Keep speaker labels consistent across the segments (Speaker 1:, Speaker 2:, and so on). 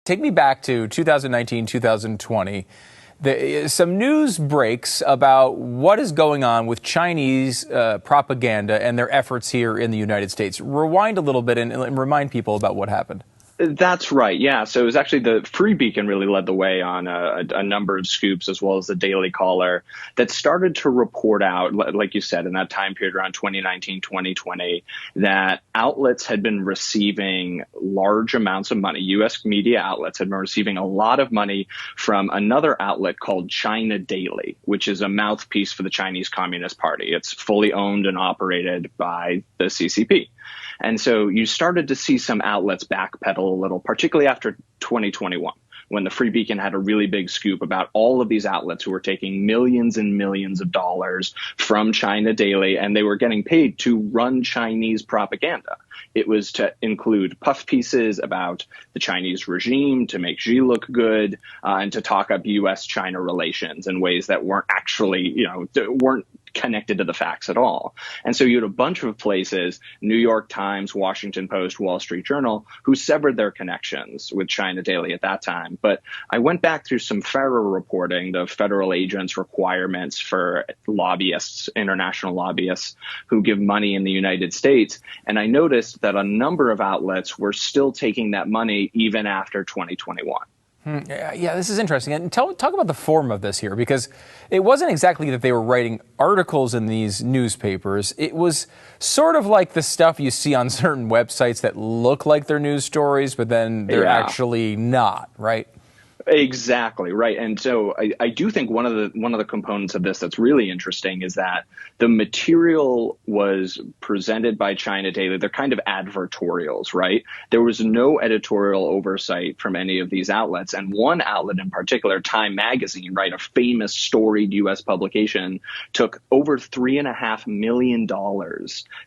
Speaker 1: take me back to 2019, 2020. Some news breaks about what is going on with Chinese propaganda and their efforts here in the United States. Rewind a little bit and remind people about what happened.
Speaker 2: That's right. Yeah. So it was actually the Free Beacon really led the way on a number of scoops, as well as the Daily Caller, that started to report out, like you said, in that time period around 2019, 2020, that outlets had been receiving large amounts of money. U.S. media outlets had been receiving a lot of money from another outlet called China Daily, which is a mouthpiece for the Chinese Communist Party. It's fully owned and operated by the CCP. And so you started to see some outlets backpedal a little, particularly after 2021, when the Free Beacon had a really big scoop about all of these outlets who were taking millions and millions of dollars from China Daily, and they were getting paid to run Chinese propaganda. It was to include puff pieces about the Chinese regime, to make Xi look good, and to talk up U.S.-China relations in ways that weren't actually, weren't connected to the facts at all. And so you had a bunch of places, New York Times, Washington Post, Wall Street Journal, who severed their connections with China Daily at that time. But I went back through some FARA reporting, the federal agents' requirements for lobbyists, international lobbyists who give money in the United States. And I noticed that a number of outlets were still taking that money even after 2021.
Speaker 1: Yeah, this is interesting. And talk about the form of this here, because it wasn't exactly that they were writing articles in these newspapers. It was sort of like the stuff you see on certain websites that look like they're news stories, but then they're actually not, right?
Speaker 2: Exactly right. And so I do think one of the components of this that's really interesting is that the material was presented by China Daily. They're kind of advertorials, right? There was no editorial oversight from any of these outlets. And one outlet in particular, Time Magazine, right, a famous storied U.S. publication, took over $3.5 million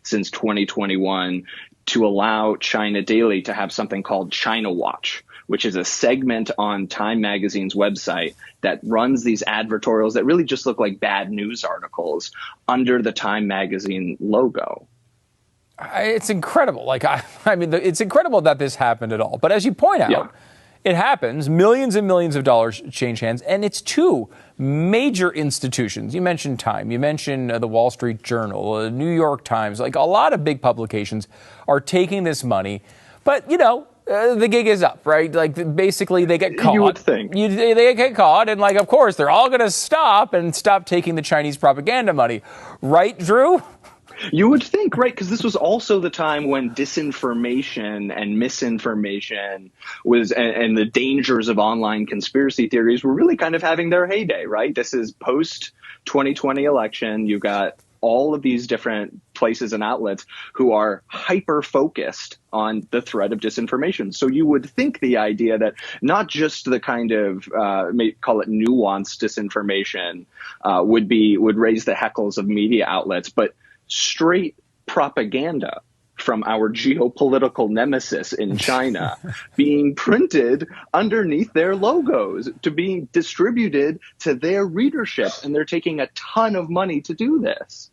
Speaker 2: since 2021 to allow China Daily to have something called China Watch, which is a segment on Time Magazine's website that runs these advertorials that really just look like bad news articles under the Time Magazine logo.
Speaker 1: It's incredible. It's incredible that this happened at all. But as you point out, it happens. Millions and millions of dollars change hands. And it's two major institutions. You mentioned Time. You mentioned the Wall Street Journal, New York Times. Like, a lot of big publications are taking this money. But, the gig is up, right? Like, basically, they get caught.
Speaker 2: You would think.
Speaker 1: They get caught, and, of course, they're all going to stop taking the Chinese propaganda money. Right, Drew?
Speaker 2: You would think, right? Because this was also the time when disinformation and misinformation and the dangers of online conspiracy theories were really kind of having their heyday, right? This is post-2020 election. You've got all of these different places and outlets who are hyper-focused on the threat of disinformation. So you would think the idea that not just the kind of, call it nuanced disinformation, would raise the heckles of media outlets, but straight propaganda from our geopolitical nemesis in China being printed underneath their logos to being distributed to their readership. And they're taking a ton of money to do this.